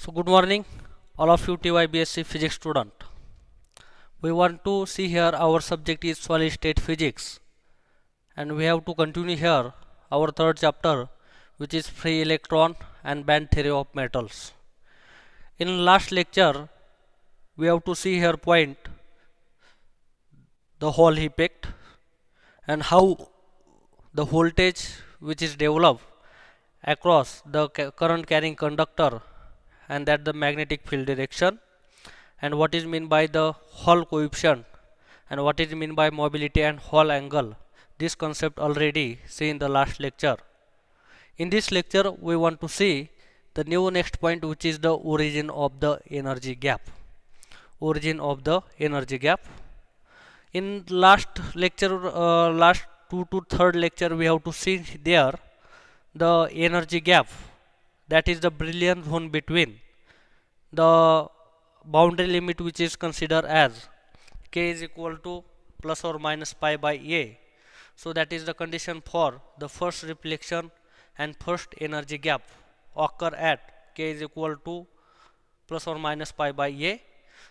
So good morning, all of you TYBSc physics student. We want to see here our subject is solid state physics, and we have to continue here our third chapter, which is free electron and band theory of metals. In last lecture, we have to see here point the Hall effect and how the voltage which is developed across the current carrying conductor and that the magnetic field direction, and what is mean by the Hall coefficient and what is mean by mobility and Hall angle. This concept already seen in the last lecture. In this lecture we want to see the new next point, which is the origin of the energy gap. Origin of the energy gap. In last lecture, last two to third lecture, we have to see there the energy gap, that is the brilliant zone between the boundary limit which is considered as k is equal to plus or minus pi by a. So that is the condition for the first reflection and first energy gap occur at k is equal to plus or minus pi by a.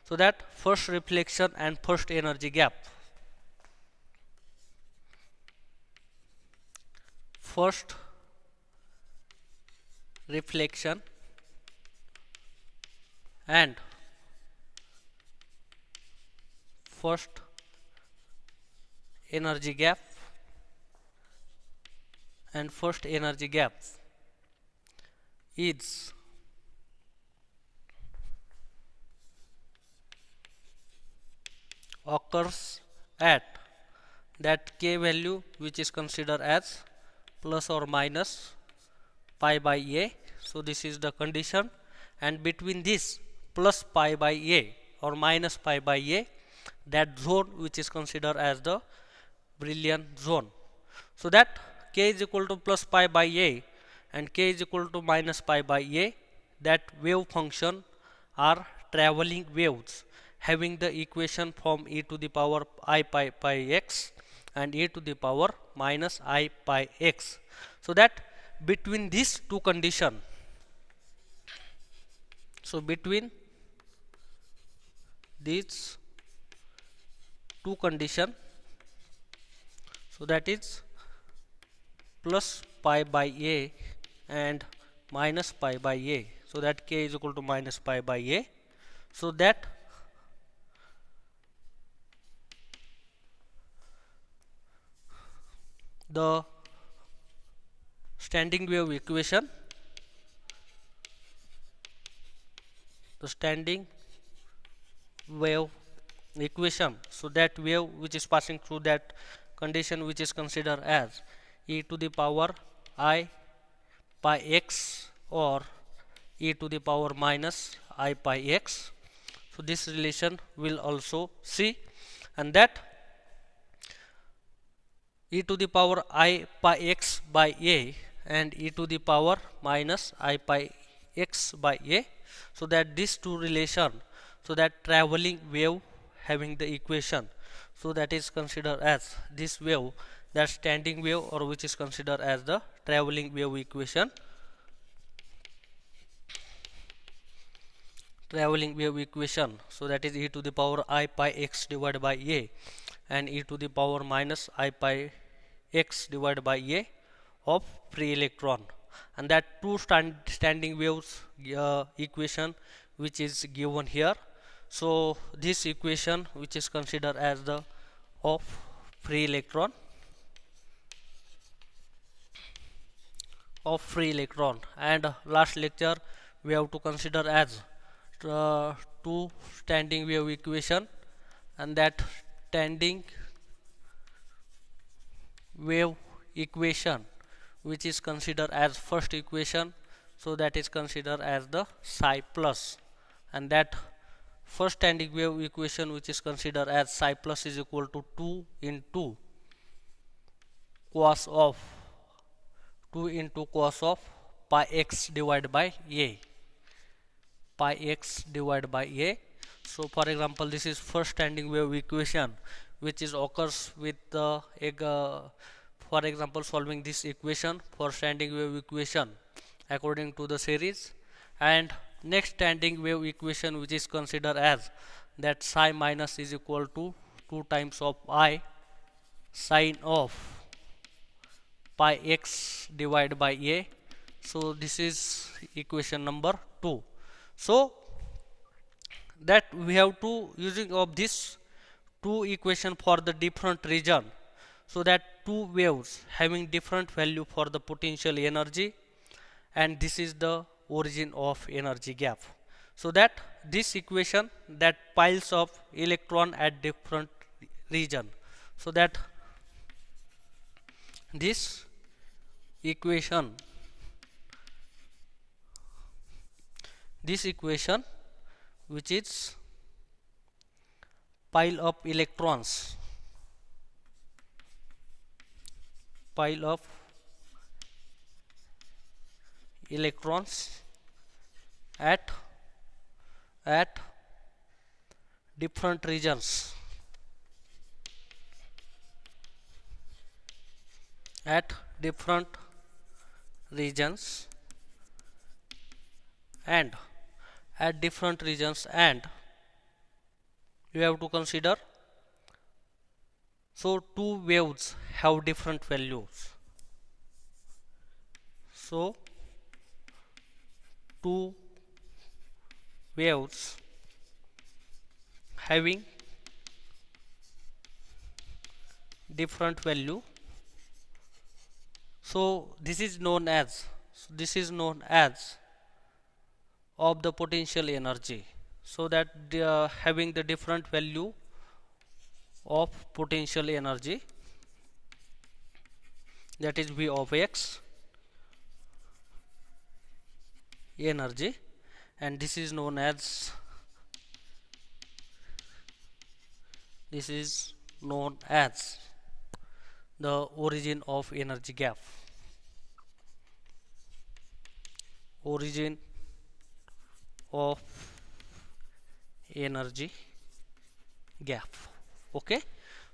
So that first reflection and first energy gap, first reflection and first energy gap and first energy gap is occurs at that k value which is considered as plus or minus pi by a. So this is the condition, and between this plus pi by a or minus pi by a, that zone which is considered as the brilliant zone. So that k is equal to plus pi by a and k is equal to minus pi by a, that wave function are traveling waves having the equation from e to the power I pi pi x and e to the power minus I pi x. So that between these two condition, so between these two condition, so that is plus pi by a and minus pi by a, so that k is equal to minus pi by a. So that the standing wave equation, the standing wave equation, so that wave which is passing through that condition which is considered as e to the power I pi x or e to the power minus I pi x. So this relation will also see, and that e to the power I pi x by a and e to the power minus I pi x by a, so that these two relation, so that traveling wave having the equation, so that is considered as this wave, that standing wave, or which is considered as the traveling wave equation. Traveling wave equation, so that is e to the power I pi x divided by a and e to the power minus I pi x divided by a of free electron, and that two standing waves equation which is given here. So this equation which is considered as the of free electron, and last lecture we have to consider as two standing wave equation, and that standing wave equation which is considered as first equation, so that is considered as the psi plus, and that first standing wave equation which is considered as psi plus is equal to 2 into cos of pi x divided by a, pi x divided by a. So for example, this is first standing wave equation which is occurs with the for example, solving this equation for standing wave equation according to the series, and next standing wave equation, which is considered as that psi minus is equal to 2 times of I sine of pi x divided by a. So this is equation number 2. So that we have to using of this two equation for the different region, so that two waves having different value for the potential energy, and this is the origin of energy gap. So that this equation that piles of electron at different region, so that this equation which is pile of electrons, pile of electrons at at different regions, at different regions and at different regions, and you have to consider, so two waves have different values. So two waves having different value, so this is known as of the potential energy, so that they are having the different value of potential energy, that is V of x energy, and this is known as the origin of energy gap, origin of energy gap. Okay,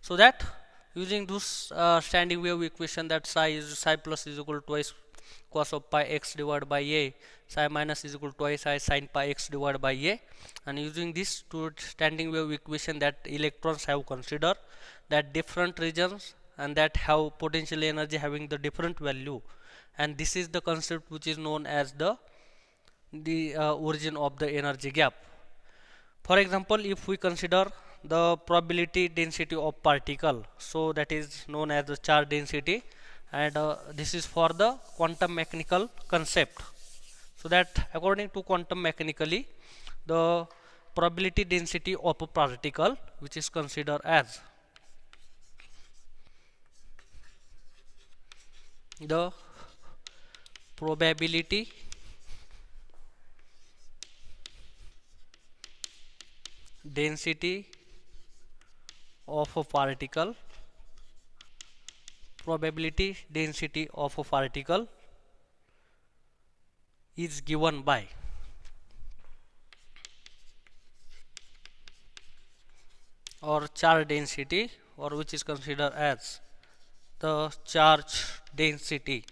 so that using this standing wave equation, that psi plus is equal to twice cos of pi x divided by a, psi minus is equal to twice I sin pi x divided by a, and using this two standing wave equation, that electrons have considered that different regions and that have potential energy having the different value, and this is the concept which is known as the origin of the energy gap. For example, if we consider the probability density of particle, so that is known as the charge density, and this is for the quantum mechanical concept. So that according to quantum mechanically, the probability density of a particle, which is considered as the probability density of a particle, is given by or charge density, or which is considered as the charge density,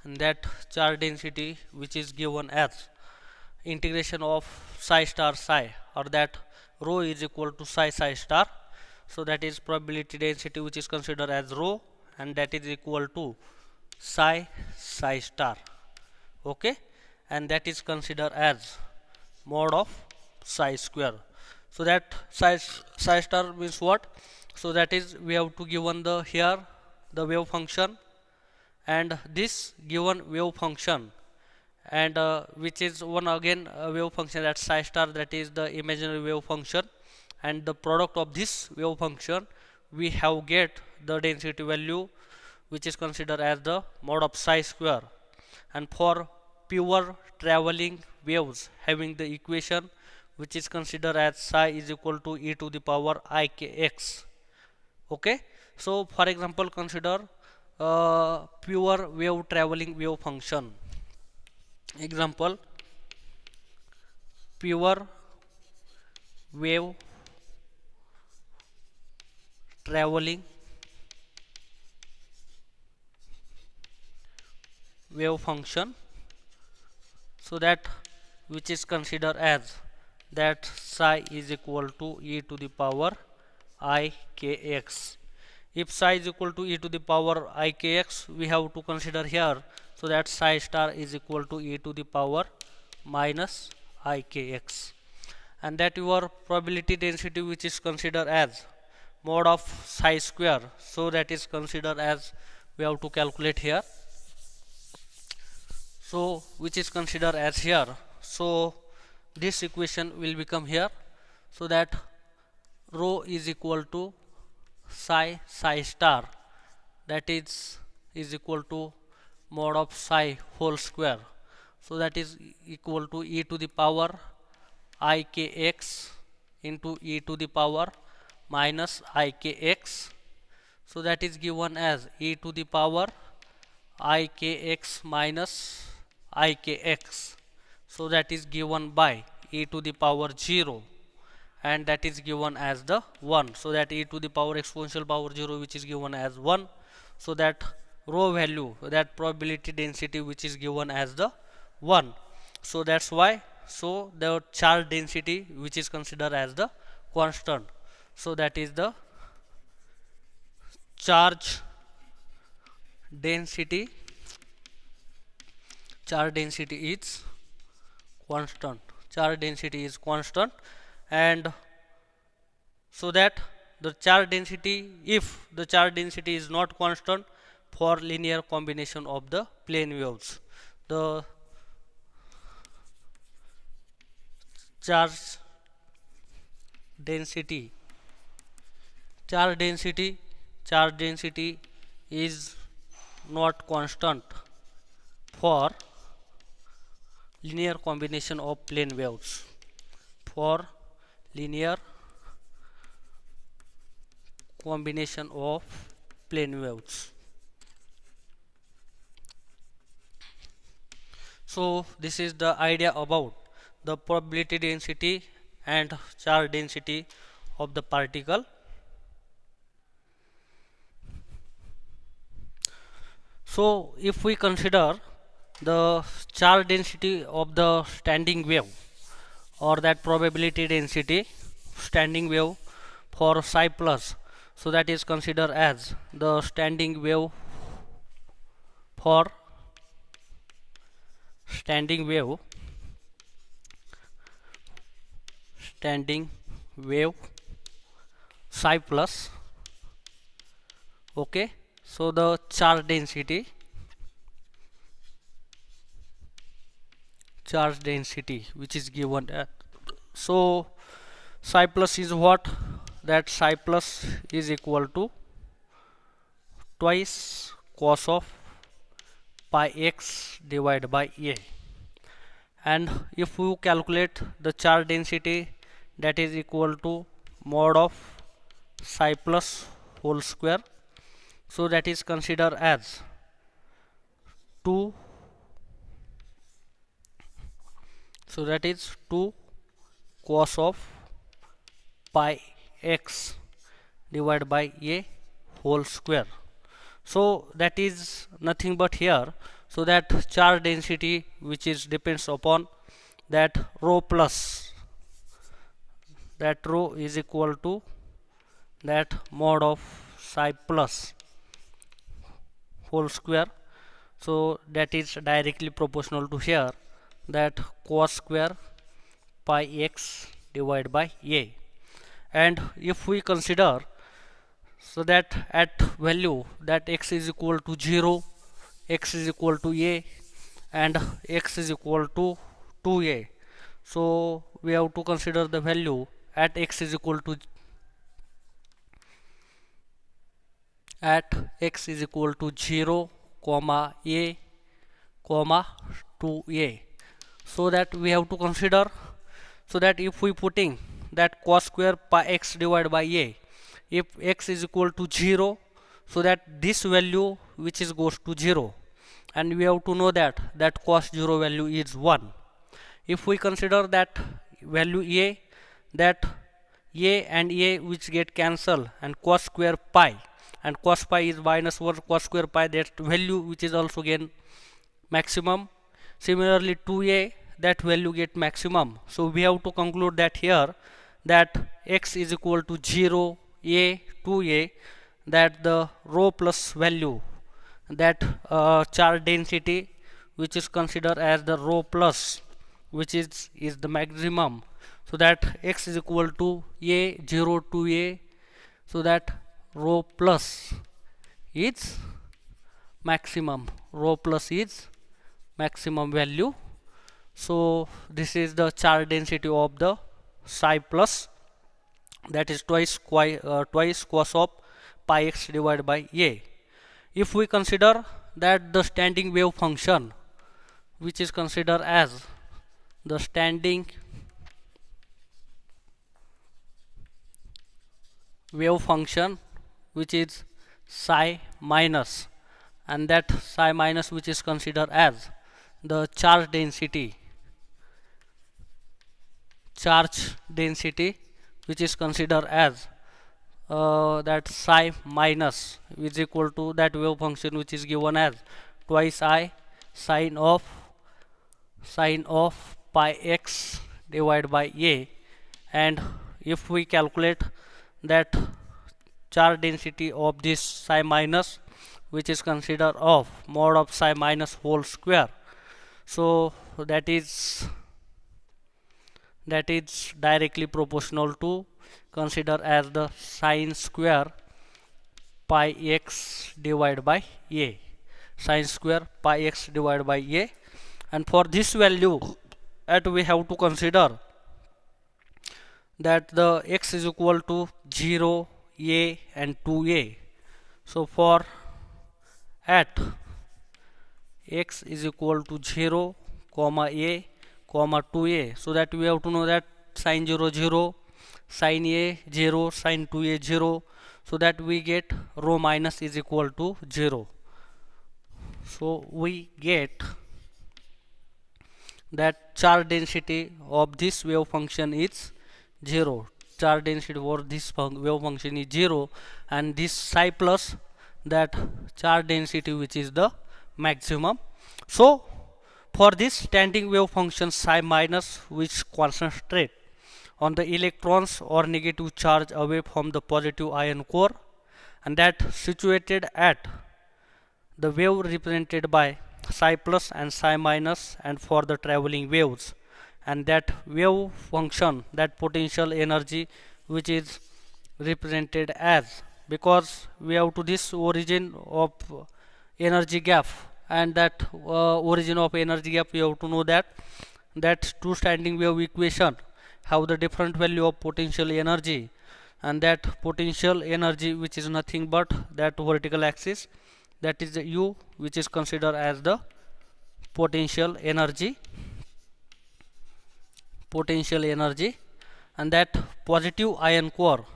and that charge density which is given as integration of psi star psi, or that rho is equal to psi star. So that is probability density which is considered as rho, and that is equal to psi star. Okay, and that is considered as mod of psi square. So that psi star means what? So that is we have to given the here the wave function, and this given wave function, and which is one again wave function, that psi star, that is the imaginary wave function, and the product of this wave function we have get the density value which is considered as the mod of psi square. And for pure traveling waves having the equation which is considered as psi is equal to e to the power ikx. Okay, so for example, consider pure wave traveling wave function. Example, pure wave traveling wave function, so that which is considered as that psi is equal to e to the power I kx. If psi is equal to e to the power I kx, we have to consider here, so that psi star is equal to e to the power minus I kx, and that your probability density which is considered as mod of psi square, so that is considered as, we have to calculate here, so which is considered as here. So this equation will become here, so that rho is equal to psi star, that is equal to mod of psi whole square, so that is equal to e to the power I kx into e to the power minus I kx, so that is given as e to the power I kx minus I kx, so that is given by e to the power 0, and that is given as the 1, so that e to the power exponential power 0 which is given as 1, so that rho value, that probability density which is given as the 1. So that's why, so the charge density which is considered as the constant, so that is the charge density is constant, charge density is constant. And so that the charge density, if the charge density is not constant for linear combination of the plane waves, the charge density is not constant for linear combination of plane waves, for linear combination of plane waves. So this is the idea about the probability density and charge density of the particle. So if we consider the charge density of the standing wave, or that probability density standing wave for psi plus, so that is considered as the standing wave for standing wave psi plus. Okay, so the charge density which is given at, so psi plus is what, that psi plus is equal to twice cos of pi x divided by a, and if you calculate the charge density, that is equal to mod of psi plus whole square, so that is considered as 2, so that is 2 cos of pi x divided by a whole square. So that is nothing but here, so that charge density which is depends upon that rho plus, that rho is equal to that mod of psi plus whole square, so that is directly proportional to here, that cos square pi x divided by a. And if we consider, so that at value that x is equal to 0, x is equal to a, and x is equal to 2a, so we have to consider the value at x is equal to at x is equal to 0 comma a comma 2a, so that we have to consider, so that if we putting that cos square pi x divided by a, if x is equal to 0, so that this value which is goes to 0, and we have to know that that cos 0 value is 1. If we consider that value a, that a and a which get cancel, and cos square pi, and cos pi is minus 1 cos square pi, that value which is also again maximum. Similarly 2a, that value get maximum. So we have to conclude that here that x is equal to 0, a, 2a, that the rho plus value, that charge density which is considered as the rho plus, which is the maximum. So that x is equal to a 0 to a, so that rho plus is maximum, rho plus is maximum value. So this is the charge density of the psi plus, that is twice cos of pi x divided by a. If we consider that the standing wave function, which is considered as the standing wave function, which is psi minus, and that psi minus which is considered as the charge density which is considered as that psi minus is equal to that wave function which is given as twice I sine of pi x divided by a. And if we calculate that charge density of this psi minus, which is considered of mod of psi minus whole square, so that is directly proportional to consider as the sine square pi x divided by a, sine square pi x divided by a. And for this value, that we have to consider that the x is equal to 0, a and 2a. So for at x is equal to 0, a, 2a, so that we have to know that sine 0 0, sine a 0, sine 2a 0, so that we get rho minus is equal to 0. So we get that charge density of this wave function is 0. Charge density for this wave function is 0, and this psi plus that charge density which is the maximum. So for this standing wave function psi minus, which concentrate on the electrons or negative charge away from the positive ion core, and that situated at the wave represented by psi plus and psi minus, and for the traveling waves, and that wave function, that potential energy which is represented as, because we have to this origin of energy gap, and that origin of energy gap we have to know that two standing wave equation have the different value of potential energy, and that potential energy which is nothing but that vertical axis, that is the u, which is considered as the potential energy, and that positive ion core,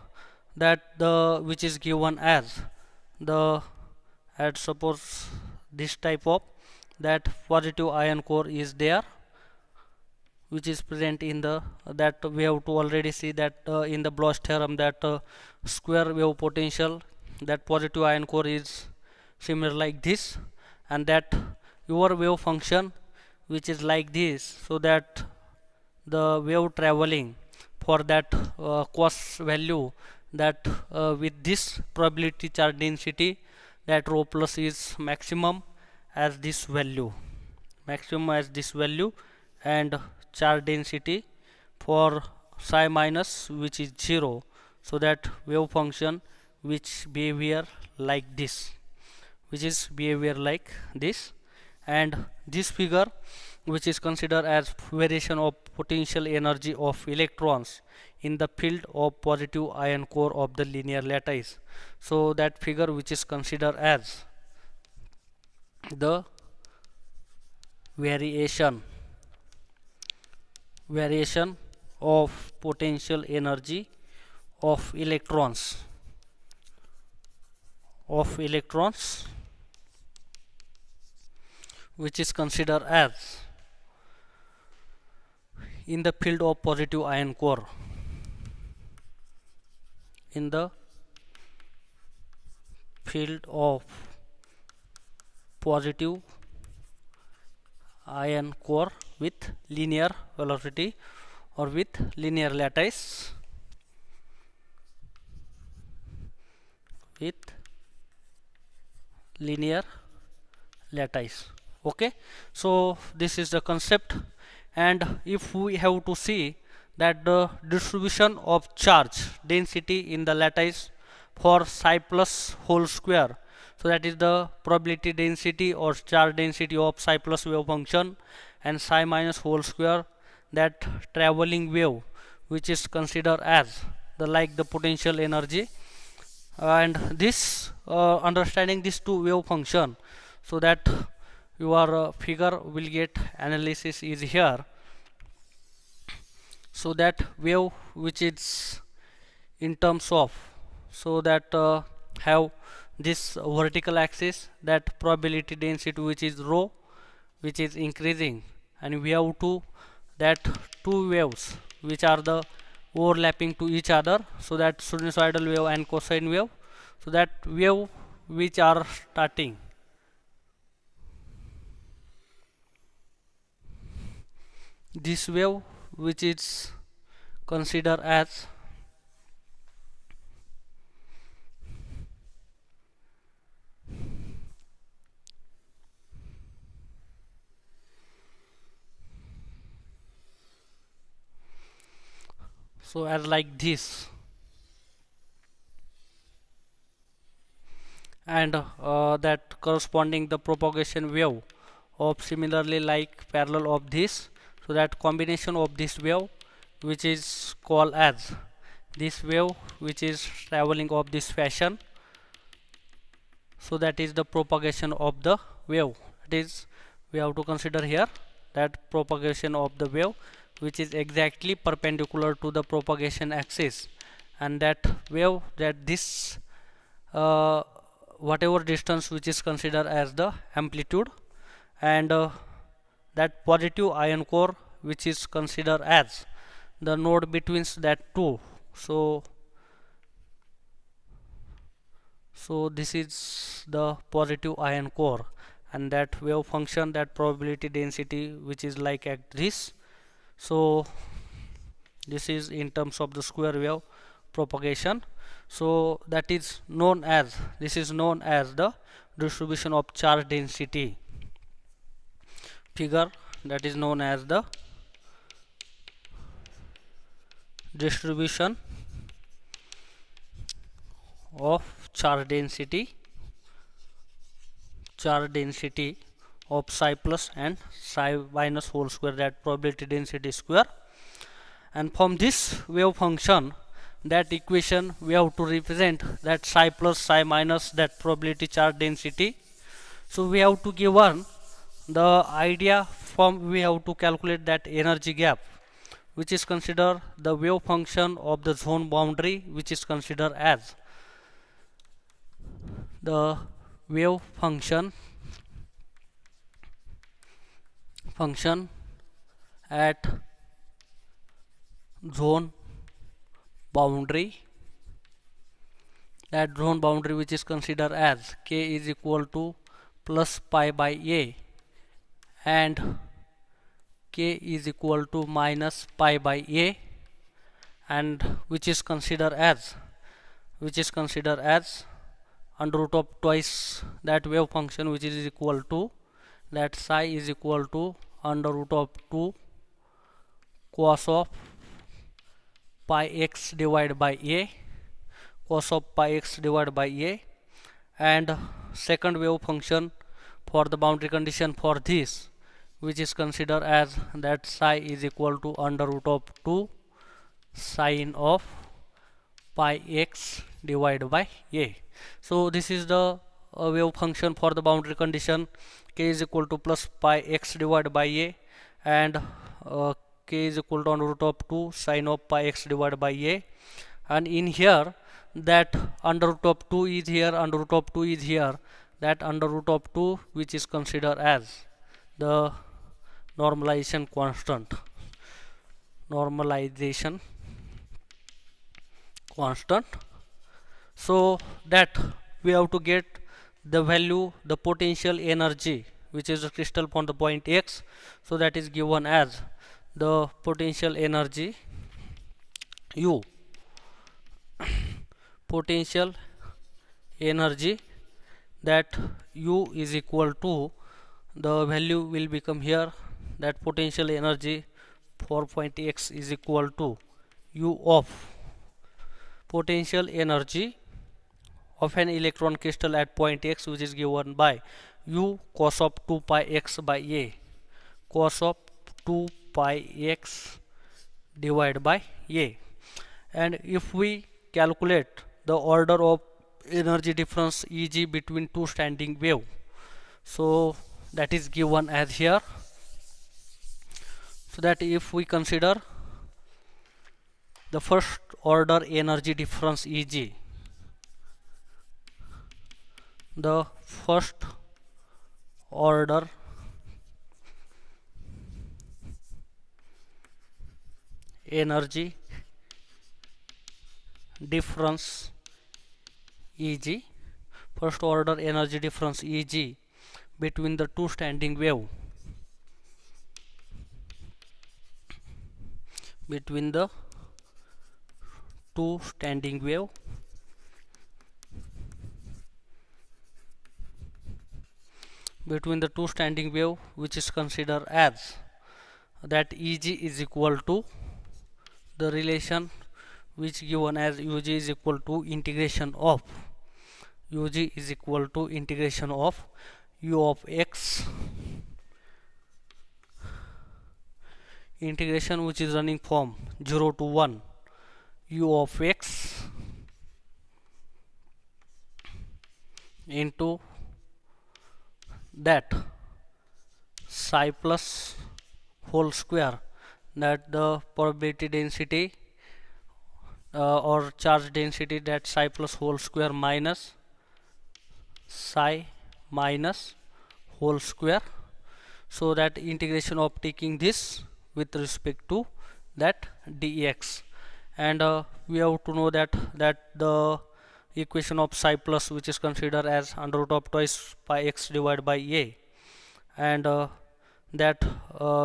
that the which is given as the, at suppose this type of that positive ion core is there, which is present in the, that we have to already see that in the Bloch theorem, that square wave potential, that positive ion core is similar like this, and that your wave function which is like this, so that the wave traveling for that cos value, that with this probability charge density, that rho plus is maximum as this value, and charge density for psi minus which is 0, so that wave function which behavior like this, and this figure which is considered as variation of potential energy of electrons in the field of positive ion core of the linear lattice. So that figure which is considered as the variation of potential energy of electrons which is considered as in the field of positive ion core, with linear velocity or with linear lattice, with linear lattice. Okay, so this is the concept. And if we have to see that the distribution of charge density in the lattice for psi plus whole square, so that is the probability density or charge density of psi plus wave function, and psi minus whole square, that traveling wave which is considered as the like the potential energy. And this understanding these two wave function, so that your figure will get analysis is here. So that wave which is in terms of, so that have this vertical axis, that probability density which is rho, which is increasing, and we have that two waves which are the overlapping to each other, so that sinusoidal wave and cosine wave. So that wave which are starting, this wave which is considered as so as like this, and that corresponding the propagation wave of similarly like parallel of this. So that combination of this wave which is called as this wave which is traveling of this fashion, so that is the propagation of the wave. It is, we have to consider here that propagation of the wave which is exactly perpendicular to the propagation axis, and that wave, that this whatever distance which is considered as the amplitude, and that positive ion core which is considered as the node between that two. So this is the positive ion core, and that wave function, that probability density which is like at this. So this is in terms of the square wave propagation. So that is known as, this is known as the distribution of charge density figure, that is known as the distribution of charge density of psi plus and psi minus whole square, that probability density square. And from this wave function, that equation we have to represent that psi plus psi minus, that probability charge density. So we have to give one the idea from, we have to calculate that energy gap which is considered the wave function of the zone boundary, which is considered as the wave function at zone boundary, that zone boundary which is considered as k is equal to plus pi by a and k is equal to minus pi by a, and which is considered as under root of twice that wave function which is equal to that psi is equal to under root of 2 cos of pi x divided by a, cos of pi x divided by a. And second wave function for the boundary condition for this, which is considered as that psi is equal to under root of 2 sine of pi x divided by a. So this is the wave function for the boundary condition k is equal to plus pi x divided by a, and k is equal to under root of 2 sine of pi x divided by a. And in here, that under root of 2 is here, under root of 2 is here, that under root of 2 which is considered as the normalization constant, so that we have to get the value, the potential energy which is the crystal on the point X, so that is given as the potential energy U. Potential energy, that U is equal to, the value will become here, that potential energy for point X is equal to U of potential energy of an electron crystal at point X, which is given by U cos of 2 pi x by A, cos of 2 pi x divided by A. And if we calculate the order of energy difference Eg between two standing wave, so that is given as here. So that if we consider the first order energy difference Eg, the first order energy difference Eg, first order energy difference Eg between the two standing wave, between the two standing wave, between the two standing wave, which is considered as that Eg is equal to the relation which given as Ug is equal to integration of Ug is equal to integration of U of x, integration which is running from 0 to 1, U of x into that psi plus whole square, that the probability density or charge density, that psi plus whole square minus psi minus whole square. So that integration of taking this with respect to that dx, and we have to know that the equation of psi plus, which is considered as under root of twice pi x divided by A, and that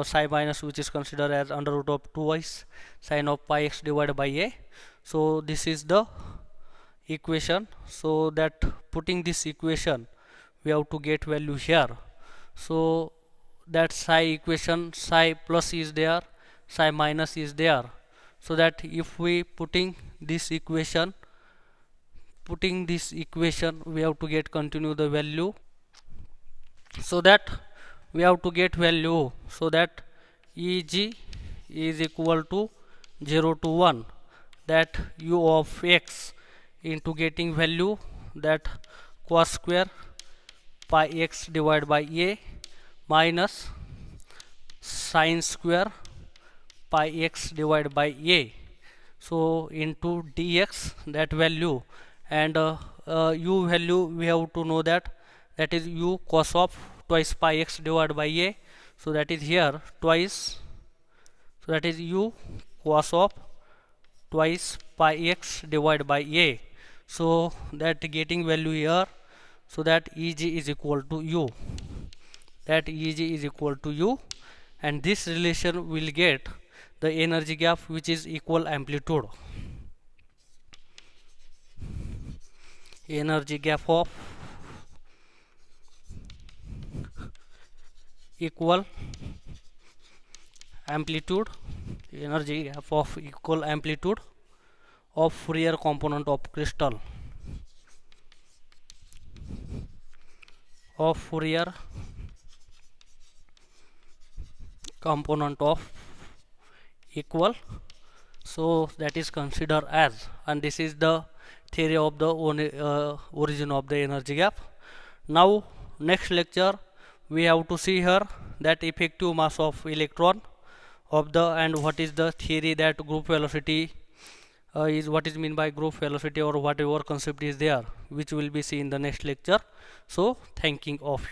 psi minus, which is considered as under root of twice sine of pi x divided by A. So this is the equation. So that putting this equation, we have to get value here. So that psi equation, psi plus is there, psi minus is there. So that if we putting this equation, we have to get continue the value. So that we have to get value, so that Eg is equal to 0 to 1, that U of x into getting value, that cos square pi x divided by A minus sine square pi x divided by A, so into dx, that value, and U value we have to know that is U cos of twice pi x divided by A, so that is here twice, so that is U cos of twice pi x divided by A, so that getting value here, so that Eg is equal to U, that Eg is equal to U, and this relation will get the energy gap which is equal amplitude, energy gap of equal amplitude, energy gap of equal amplitude of Fourier component of crystal, of Fourier component of equal. So that is considered as, and this is the theory of the origin of the energy gap. Now next lecture we have to see here that effective mass of electron of the, and what is the theory that group velocity is, what is mean by group velocity, or whatever concept is there, which will be seen in the next lecture. So thanking of